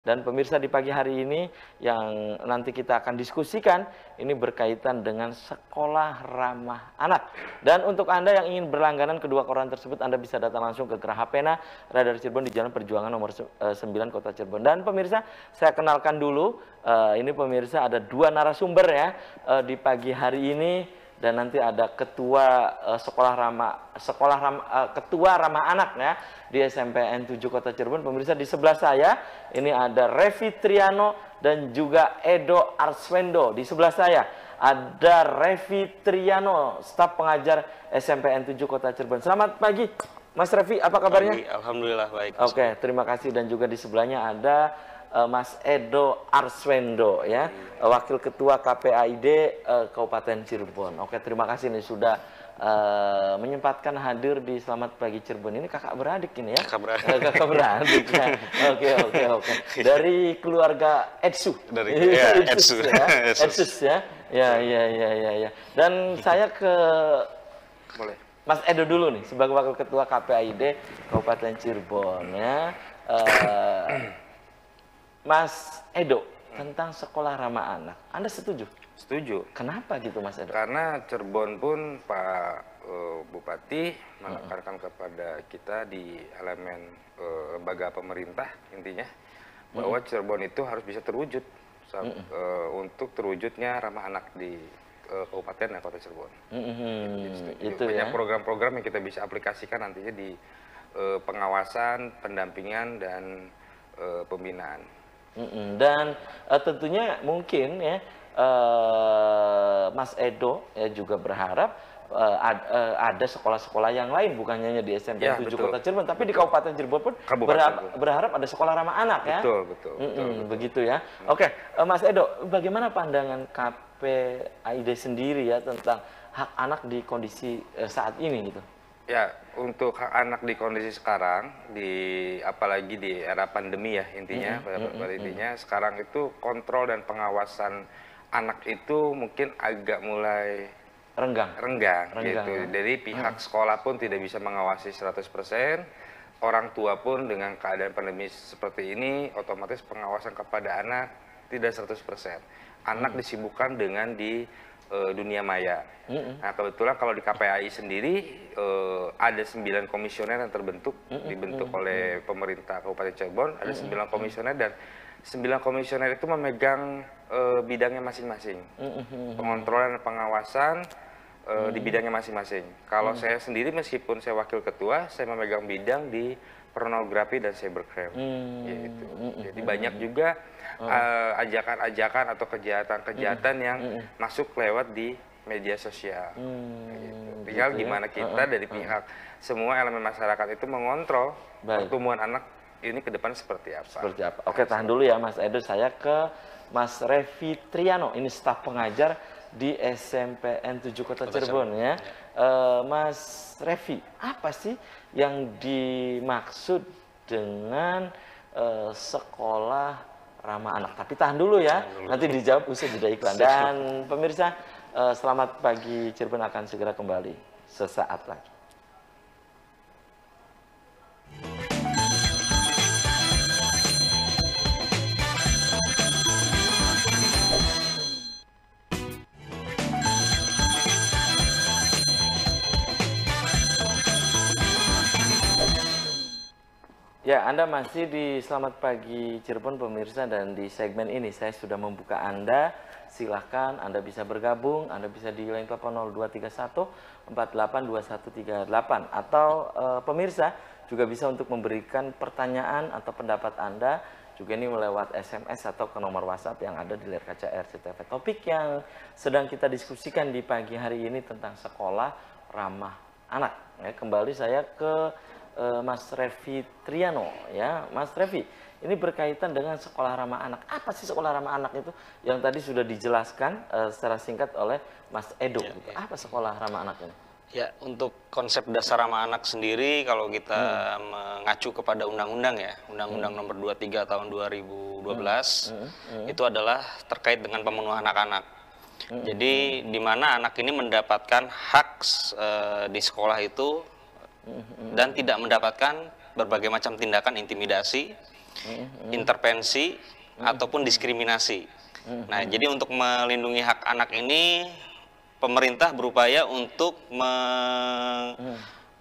Dan pemirsa, di pagi hari ini yang nanti kita akan diskusikan ini berkaitan dengan sekolah ramah anak. Dan untuk Anda yang ingin berlangganan kedua koran tersebut, Anda bisa datang langsung ke Geraha Pena, Radar Cirebon di Jalan Perjuangan nomor 9 Kota Cirebon. Dan pemirsa, saya kenalkan dulu, ini pemirsa ada dua narasumber ya di pagi hari ini. Dan nanti ada ketua ketua ramah anak ya di SMPN 7 Kota Cirebon. Pemirsa, di sebelah saya ini ada Revi Triano dan juga Edo Arswendo. Di sebelah saya ada Revi Triano, staf pengajar SMPN 7 Kota Cirebon. Selamat pagi Mas Revi, apa kabarnya? Pagi, alhamdulillah baik. Oke, terima kasih. Dan juga di sebelahnya ada Mas Edo Arswendo ya, Wakil Ketua KPAID Kabupaten Cirebon. Oke, terima kasih nih sudah menyempatkan hadir di Selamat Pagi Cirebon. Ini kakak beradik ini ya? Kakak beradik ya. Oke. Dari keluarga Edsu. Dari ya, Edsu. Ya. Edsus ya. Ya. Dan saya ke Mas Edo dulu nih sebagai Wakil Ketua KPAID Kabupaten Cirebon ya. Mas Edo, tentang sekolah ramah anak, Anda setuju? Setuju. Kenapa gitu Mas Edo? Karena Cirebon pun Pak Bupati menekankan kepada kita di elemen lembaga pemerintah intinya bahwa Cirebon itu harus bisa terwujud untuk terwujudnya ramah anak di Kabupaten dan Kota Cirebon. Itu banyak ya. program-program yang kita bisa aplikasikan nantinya di pengawasan, pendampingan dan pembinaan. Dan tentunya mungkin ya Mas Edo ya juga berharap ada sekolah-sekolah yang lain, bukan hanya di SMPN 7 Kota Cirebon, tapi di Kabupaten Cirebon pun berharap ada sekolah ramah anak ya. Betul. Begitu ya. Oke, Mas Edo, bagaimana pandangan KPAID sendiri ya tentang hak anak di kondisi saat ini gitu? Ya, untuk hak anak di kondisi sekarang, apalagi di era pandemi ya intinya, intinya sekarang itu kontrol dan pengawasan anak itu mungkin agak mulai renggang gitu. Ya? Jadi pihak sekolah pun tidak bisa mengawasi 100%, orang tua pun dengan keadaan pandemi seperti ini, otomatis pengawasan kepada anak tidak 100%. Anak disibukkan dengan di dunia maya. Nah, kebetulan kalau di KPAI sendiri ada 9 komisioner yang dibentuk oleh pemerintah Kabupaten Cirebon, ada 9 komisioner dan 9 komisioner itu memegang bidangnya masing-masing. Pengontrolan dan pengawasan di bidangnya masing-masing. Kalau saya sendiri meskipun saya wakil ketua, saya memegang bidang di pornografi dan cybercrime. Gitu. Jadi banyak juga ajakan-ajakan atau kejahatan-kejahatan yang masuk lewat di media sosial. Gitu. Tinggal gimana kita dari pihak semua elemen masyarakat itu mengontrol pertumbuhan anak ini ke depan seperti apa. Oke, tahan dulu ya Mas Edo, saya ke Mas Revi Triano, ini staf pengajar di SMPN 7 Kota Cirebon ya. Mas Revi, apa sih yang dimaksud dengan sekolah ramah anak? Tapi tahan dulu ya, nanti dijawab usai jeda iklan. Dan pemirsa, Selamat Pagi Cirebon akan segera kembali sesaat lagi. Ya, Anda masih di Selamat Pagi Cirebon pemirsa, dan di segmen ini saya sudah membuka Anda. Silahkan Anda bisa bergabung, Anda bisa di line telepon 0231 482138 atau pemirsa juga bisa untuk memberikan pertanyaan atau pendapat Anda juga ini melewat SMS atau ke nomor WhatsApp yang ada di layar kaca RCTV. Topik yang sedang kita diskusikan di pagi hari ini tentang sekolah ramah anak. Ya, kembali saya ke Mas Revi Triano ya. Mas Revi, ini berkaitan dengan sekolah ramah anak. Apa sih sekolah ramah anak itu? Yang tadi sudah dijelaskan secara singkat oleh Mas Edo. Apa sekolah ramah anak ini? Ya, untuk konsep dasar ramah anak sendiri kalau kita mengacu kepada undang-undang ya, Undang-Undang Nomor 23 tahun 2012 itu adalah terkait dengan pemenuhan anak-anak. Jadi di mana anak ini mendapatkan hak di sekolah itu dan tidak mendapatkan berbagai macam tindakan intimidasi, intervensi ataupun diskriminasi. Nah, jadi untuk melindungi hak anak ini, pemerintah berupaya untuk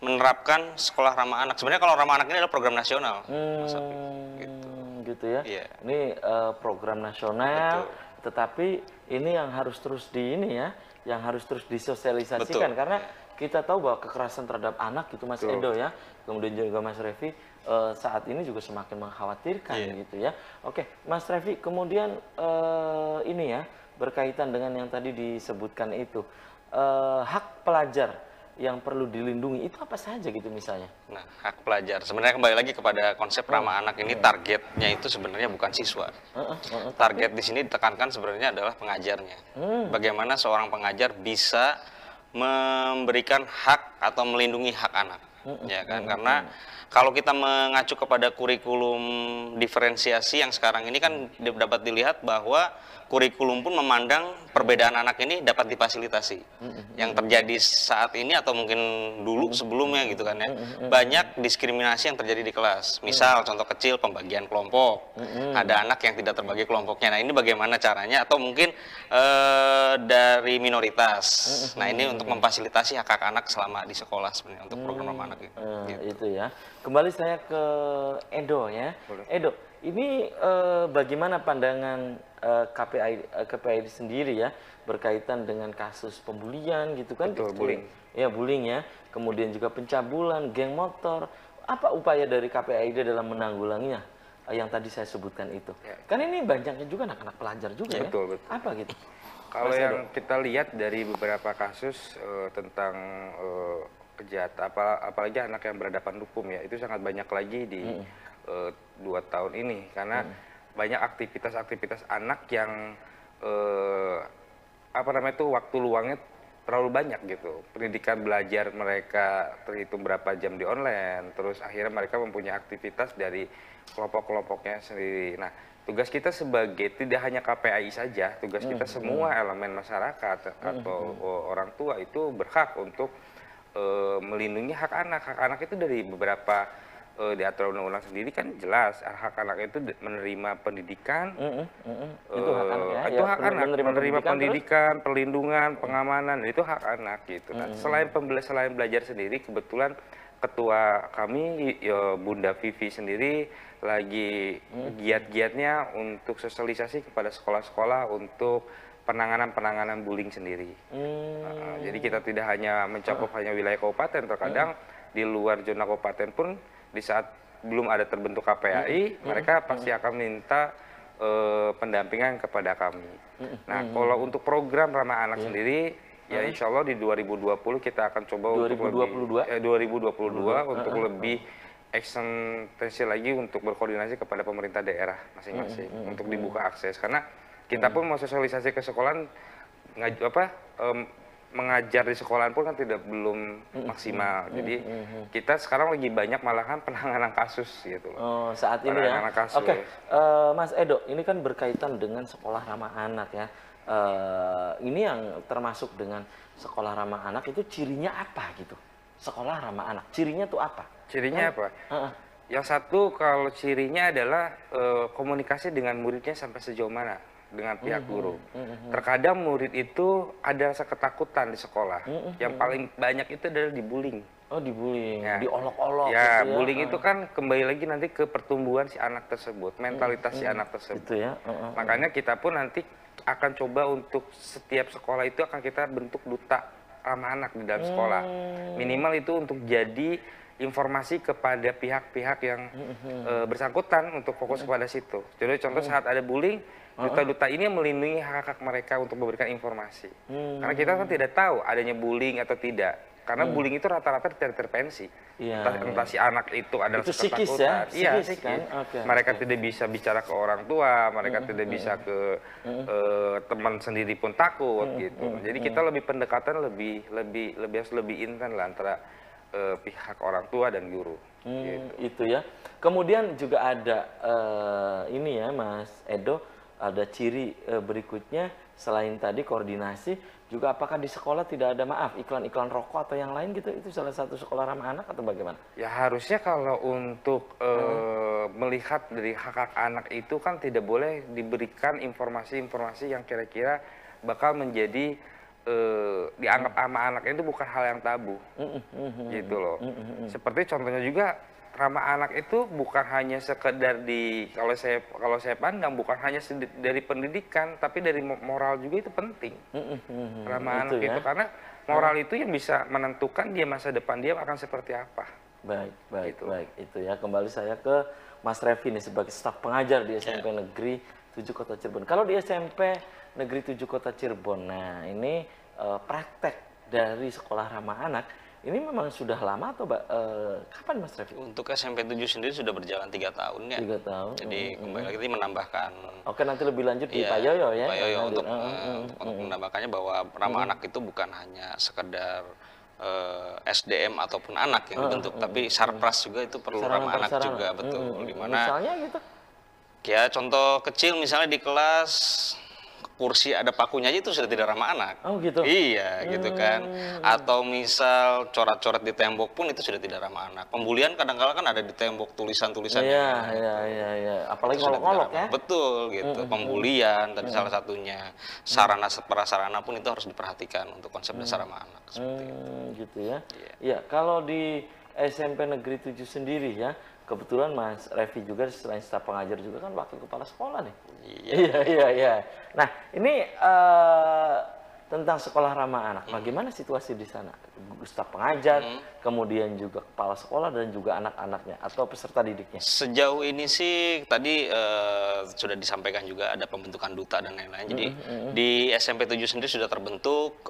menerapkan sekolah ramah anak. Sebenarnya kalau ramah anak ini adalah program nasional, Mas Apri. Gitu ya. Iya. Ini program nasional, Betul. tetapi ini yang harus terus yang harus terus disosialisasikan. Betul. Karena kita tahu bahwa kekerasan terhadap anak itu Mas Edo ya, kemudian juga Mas Revi, saat ini juga semakin mengkhawatirkan gitu ya. Oke, Mas Revi, kemudian ini ya, berkaitan dengan yang tadi disebutkan itu, hak pelajar yang perlu dilindungi itu apa saja gitu misalnya? Nah, hak pelajar. Sebenarnya kembali lagi kepada konsep ramah anak ini, targetnya itu sebenarnya bukan siswa. Target di sini ditekankan sebenarnya adalah pengajarnya. Bagaimana seorang pengajar bisa memberikan hak atau melindungi hak anak, ya kan? Karena kalau kita mengacu kepada kurikulum diferensiasi yang sekarang ini kan dapat dilihat bahwa kurikulum pun memandang perbedaan anak ini dapat difasilitasi. Yang terjadi saat ini atau mungkin dulu sebelumnya gitu kan ya, banyak diskriminasi yang terjadi di kelas. Misal contoh kecil pembagian kelompok, ada anak yang tidak terbagi kelompoknya. Nah, ini bagaimana caranya? Atau mungkin dari minoritas. Nah, ini untuk memfasilitasi hak-hak anak selama di sekolah sebenarnya untuk program ramah anak ini. Itu ya. Kembali saya ke Edo ya. Edo, ini bagaimana pandangan KPAI sendiri ya berkaitan dengan kasus pembulian gitu kan? Betul, bullying. Ya, bullying ya. Kemudian juga pencabulan, geng motor. Apa upaya dari KPAI dalam menanggulanginya? Yang tadi saya sebutkan itu. Ya. Kan ini banyaknya juga anak-anak pelajar juga ya. Betul, betul. Apa gitu? Kalau Mas yang Edo. kita lihat dari beberapa kasus tentang kejahatan, apalagi anak yang berhadapan hukum ya, itu sangat banyak lagi di 2 tahun ini, karena banyak aktivitas-aktivitas anak yang waktu luangnya terlalu banyak gitu. Pendidikan belajar mereka terhitung berapa jam di online, terus akhirnya mereka mempunyai aktivitas dari kelompok-kelompoknya sendiri. Nah, tugas kita sebagai tidak hanya KPAI saja, tugas kita semua elemen masyarakat atau orang tua itu berhak untuk melindungi hak anak. Hak anak itu dari beberapa diatur undang-undang sendiri kan jelas hak anak itu menerima pendidikan. Itu hak anak ya. Itu hak anak, menerima pendidikan, terus? perlindungan, pengamanan, itu hak anak gitu. Nah, selain belajar sendiri, kebetulan ketua kami Bunda Vivi sendiri lagi giat-giatnya untuk sosialisasi kepada sekolah-sekolah untuk penanganan bullying sendiri. Jadi kita tidak hanya mencakup hanya wilayah kabupaten, terkadang di luar zona kabupaten pun di saat belum ada terbentuk KPAI, mereka pasti akan minta pendampingan kepada kami. Nah, kalau untuk program ramah anak sendiri, ya insya Allah di 2020 kita akan coba 2022? untuk 2022 untuk lebih ekstensi lagi untuk berkoordinasi kepada pemerintah daerah masing-masing untuk dibuka akses, karena kita pun mau sosialisasi ke sekolahan mengajar di sekolahan pun kan belum maksimal. Jadi kita sekarang lagi banyak malahan penanganan kasus gitu loh. Oh, saat ini ya. Penanganan kasus. Oke, Mas Edo, ini kan berkaitan dengan sekolah ramah anak ya. Ini yang termasuk dengan sekolah ramah anak itu cirinya apa gitu? Sekolah ramah anak, cirinya tuh apa? Cirinya apa? Yang satu, kalau cirinya adalah komunikasi dengan muridnya sampai sejauh mana dengan pihak guru. Terkadang murid itu ada rasa ketakutan di sekolah. Yang paling banyak itu adalah dibullying. Oh, dibullying, Ya. diolok-olok Ya, gitu ya. bullying itu kan kembali lagi nanti ke pertumbuhan si anak tersebut, mentalitas si anak tersebut. Itu ya. Makanya kita pun nanti akan coba untuk setiap sekolah itu akan kita bentuk duta ramah anak di dalam sekolah. Minimal itu untuk jadi informasi kepada pihak-pihak yang bersangkutan untuk fokus kepada situ. Jadi contoh saat ada bullying, duta-duta ini melindungi hak-hak mereka untuk memberikan informasi. Karena kita kan tidak tahu adanya bullying atau tidak. Karena bullying itu rata-rata intervensi. Entah si anak itu adalah Itu psikis ya? ketakutan. Iya, Psikis kan? Oke, mereka tidak bisa bicara ke orang tua, mereka tidak bisa ke teman sendiri pun takut gitu. Jadi kita lebih pendekatan lebih intens lah antara pihak orang tua dan guru. Gitu. Itu ya. Kemudian juga ada ini ya, Mas Edo, ada ciri berikutnya selain tadi koordinasi, juga apakah di sekolah tidak ada maaf iklan-iklan rokok atau yang lain gitu? Itu salah satu sekolah ramah anak atau bagaimana? Ya harusnya kalau untuk melihat dari hak-hak anak itu kan tidak boleh diberikan informasi-informasi yang kira-kira bakal menjadi dianggap sama anak itu bukan hal yang tabu, gitu loh. Seperti contohnya juga ramah anak itu bukan hanya sekedar kalau saya pandang bukan hanya dari pendidikan, tapi dari moral juga itu penting. Ramah anak itu karena moral itu yang bisa menentukan dia masa depan dia akan seperti apa. Baik, baik, Gitu. baik. Itu ya, kembali saya ke Mas Revi nih sebagai staf pengajar di SMP Negeri 7 Kota Cirebon. Kalau di SMP Negeri 7 Kota Cirebon, nah ini praktek dari sekolah ramah anak, ini memang sudah lama atau kapan Mas Revi? Untuk SMP 7 sendiri sudah berjalan 3 tahun ya. 3 tahun. Jadi kembali lagi menambahkan Oke, nanti lebih lanjut di Iya, Pak Yoyo ya. Pak Yoyo Lanjut. untuk menambahkannya bahwa ramah anak itu bukan hanya sekedar SDM ataupun anak yang dibentuk, tapi sarpras juga itu perlu Sarana ramah anak prasarana. juga, betul. Dimana Misalnya gitu. ya contoh kecil misalnya di kelas kursi ada pakunya aja itu sudah tidak ramah anak. Oh gitu. Iya gitu kan. Atau misal coret-coret di tembok pun itu sudah tidak ramah anak. Pembulian kadang-kala kan ada di tembok tulisan-tulisannya. Iya, iya, iya, iya. Apalagi Itu sudah ngolok-ngolok tidak ya. ramah. Betul gitu. Pembulian tadi salah satunya. Sarana prasarana pun itu harus diperhatikan untuk konsep dasar ramah anak. Seperti itu. Gitu ya. Iya, kalau di SMP Negeri 7 sendiri ya, kebetulan Mas Revi juga selain staf pengajar juga kan wakil kepala sekolah nih. Iya, iya, iya. Nah, ini tentang sekolah ramah anak. Bagaimana situasi di sana? Staf pengajar, kemudian juga kepala sekolah dan juga anak-anaknya atau peserta didiknya. Sejauh ini sih tadi sudah disampaikan juga ada pembentukan duta dan lain-lain. Jadi di SMP 7 sendiri sudah terbentuk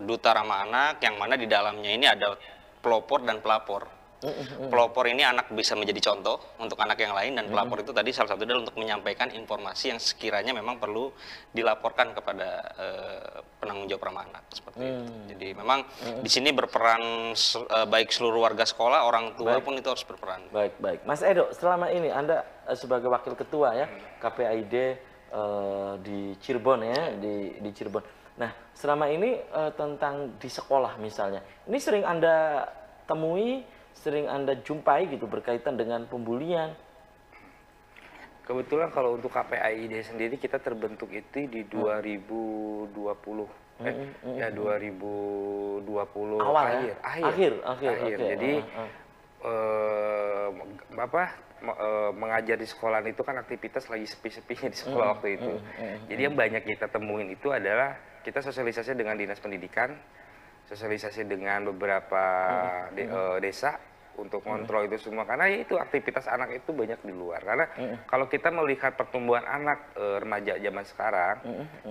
duta ramah anak yang mana di dalamnya ini ada pelopor dan pelapor. Pelopor ini anak bisa menjadi contoh untuk anak yang lain, dan pelapor itu tadi salah satu adalah untuk menyampaikan informasi yang sekiranya memang perlu dilaporkan kepada penanggung jawab ramah anak seperti itu. Jadi memang di sini berperan baik seluruh warga sekolah, orang tua pun itu harus berperan. Baik, baik. Mas Edo, selama ini Anda sebagai wakil ketua ya KPAID di Cirebon ya, di Cirebon. Nah, selama ini tentang di sekolah misalnya, ini sering Anda temui, sering Anda jumpai gitu berkaitan dengan pembulian. Kebetulan kalau untuk KPAID sendiri kita terbentuk itu di 2020. Ya 2020 Awal akhir. ya? Akhir. Oke. Jadi mengajar di sekolah itu kan aktivitas lagi sepi-sepinya di sekolah waktu itu. Jadi yang banyak kita temuin itu adalah kita sosialisasi dengan dinas pendidikan, sosialisasi dengan beberapa desa untuk kontrol itu semua, karena itu aktivitas anak itu banyak di luar. Karena kalau kita melihat pertumbuhan anak remaja zaman sekarang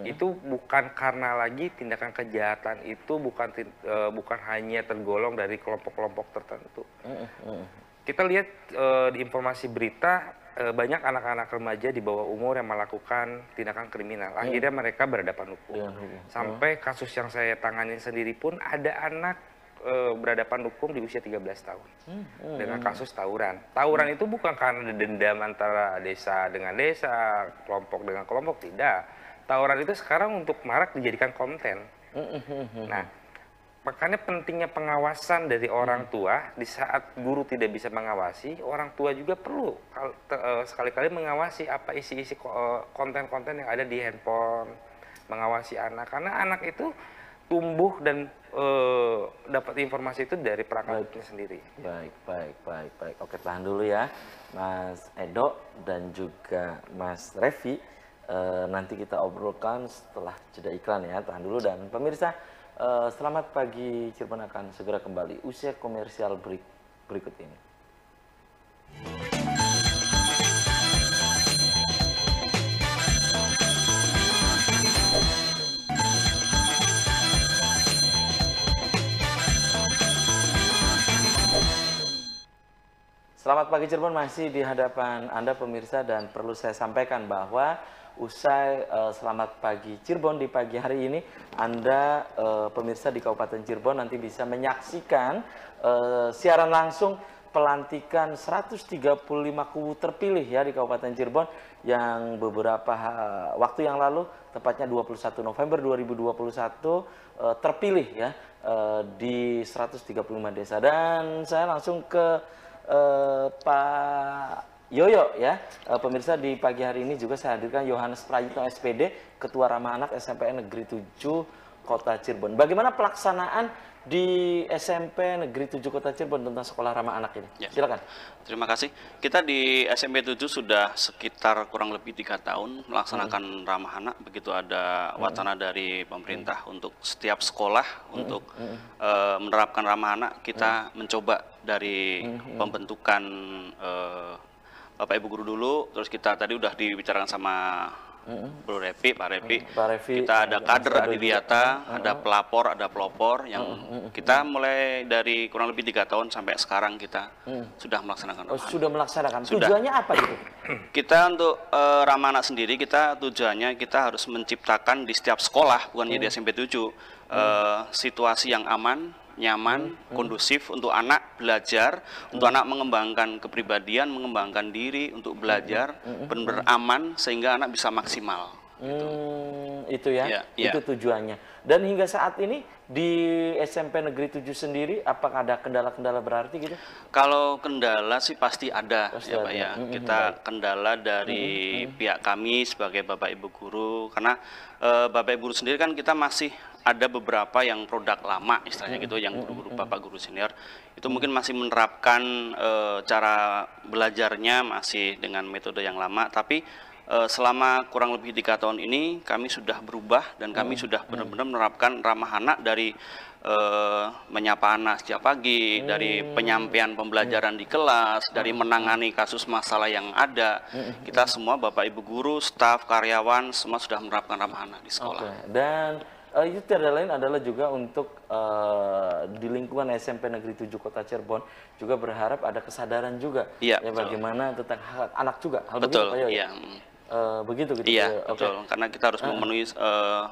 itu bukan karena lagi tindakan kejahatan itu bukan hanya tergolong dari kelompok-kelompok tertentu. Kita lihat di informasi berita banyak anak-anak remaja di bawah umur yang melakukan tindakan kriminal. Akhirnya mereka berhadapan hukum. Sampai kasus yang saya tangani sendiri pun ada anak berhadapan hukum di usia 13 tahun dengan kasus tawuran. Tawuran itu bukan karena dendam antara desa dengan desa, kelompok dengan kelompok, tidak. Tawuran itu sekarang untuk marak dijadikan konten. Nah, makanya pentingnya pengawasan dari orang tua. Di saat guru tidak bisa mengawasi, orang tua juga perlu sekali-kali mengawasi apa isi-isi konten-konten yang ada di handphone, mengawasi anak, karena anak itu tumbuh dan dapat informasi itu dari perangkatnya sendiri. Baik. Oke, tahan dulu ya Mas Edo dan juga Mas Revi. Nanti kita obrolkan setelah jeda iklan ya. Tahan dulu, dan pemirsa, selamat pagi Cirebon akan segera kembali usai komersial berikut ini. Selamat pagi Cirebon, masih di hadapan Anda pemirsa, dan perlu saya sampaikan bahwa usai Selamat Pagi Cirebon di pagi hari ini, Anda pemirsa di Kabupaten Cirebon nanti bisa menyaksikan siaran langsung pelantikan 135 kubu terpilih ya di Kabupaten Cirebon yang beberapa waktu yang lalu, tepatnya 21 November 2021 terpilih ya di 135 desa. Dan saya langsung ke Pak Yoyo ya. Pemirsa, di pagi hari ini juga saya hadirkan Yohanes Prayitno SPD, Ketua Ramah Anak SMP Negeri 7 Kota Cirebon. Bagaimana pelaksanaan di SMP Negeri 7 Kota Cirebon tentang sekolah ramah anak ini? Ya. Silakan. Terima kasih. Kita di SMP 7 sudah sekitar kurang lebih 3 tahun melaksanakan ramah anak. Begitu ada wacana dari pemerintah untuk setiap sekolah untuk menerapkan ramah anak, kita mencoba dari pembentukan Bapak Ibu guru dulu, terus kita tadi udah dibicarakan sama Bro Repi, Pak Repi. Kita ada kader adiwiyata, ada pelapor, ada pelopor yang kita mulai dari kurang lebih 3 tahun sampai sekarang kita sudah melaksanakan ramah anak. Sudah melaksanakan. Sudah. Tujuannya apa gitu? Kita untuk ramah anak sendiri, kita tujuannya kita harus menciptakan di setiap sekolah, bukan hanya di SMP 7, situasi yang aman, nyaman, kondusif untuk anak belajar, untuk anak mengembangkan kepribadian, mengembangkan diri, untuk belajar benar-benar aman sehingga anak bisa maksimal. Gitu. Itu ya, Ya, itu ya. tujuannya. Dan hingga saat ini di SMP Negeri 7 sendiri, apakah ada kendala-kendala berarti gitu? Kalau kendala sih pasti ada, Pasti ya Pak ada. ya. Kita kendala dari pihak kami sebagai Bapak Ibu guru, karena Bapak Ibu guru sendiri kan kita masih ada beberapa yang produk lama istilahnya gitu, yang guru-guru Bapak guru senior itu mungkin masih menerapkan cara belajarnya masih dengan metode yang lama, tapi selama kurang lebih 3 tahun ini kami sudah berubah dan kami sudah benar-benar menerapkan ramah anak dari menyapa anak setiap pagi, dari penyampaian pembelajaran di kelas, dari menangani kasus masalah yang ada. Kita semua Bapak Ibu guru, staf, karyawan semua sudah menerapkan ramah anak di sekolah. Oke. Dan itu tiada lain adalah juga untuk di lingkungan SMP Negeri 7 Kota Cirebon juga berharap ada kesadaran juga Iya, ya betul. bagaimana tentang hak anak juga. Hal Betul, begitu, Pak Yoyo? iya. Begitu gitu. Iya, Pak Yoyo? Oke. betul. Karena kita harus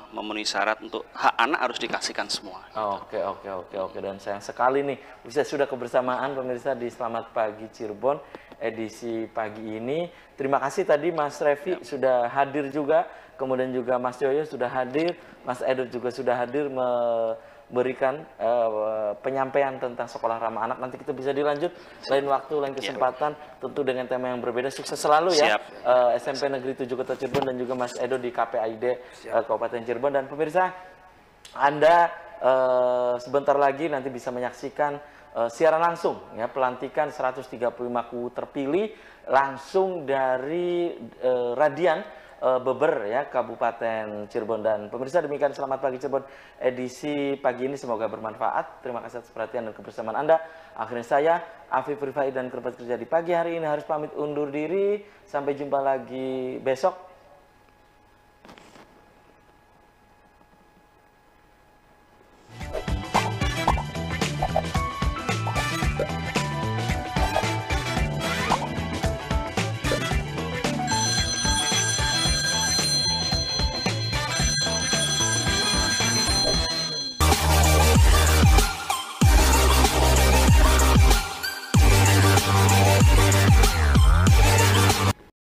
memenuhi syarat untuk hak anak harus dikasihkan semua. Oke. Dan sayang sekali nih, sudah kebersamaan pemirsa di Selamat Pagi Cirebon edisi pagi ini. Terima kasih tadi Mas Revi sudah hadir juga, kemudian juga Mas Yoyo sudah hadir, Mas Edo juga sudah hadir memberikan penyampaian tentang sekolah ramah anak. Nanti kita bisa dilanjut lain waktu, lain kesempatan, tentu dengan tema yang berbeda. Sukses selalu ya SMP Negeri 7 Kota Cirebon dan juga Mas Edo di KPAID Kabupaten Cirebon. Dan pemirsa, Anda sebentar lagi nanti bisa menyaksikan siaran langsung ya pelantikan 135 kubu terpilih langsung dari Radian Beber ya Kabupaten Cirebon. Dan pemirsa, demikian Selamat Pagi Cirebon edisi pagi ini, semoga bermanfaat. Terima kasih atas perhatian dan kebersamaan Anda. Akhirnya saya Afif Rifai dan kerabat kerja di pagi hari ini harus pamit undur diri. Sampai jumpa lagi besok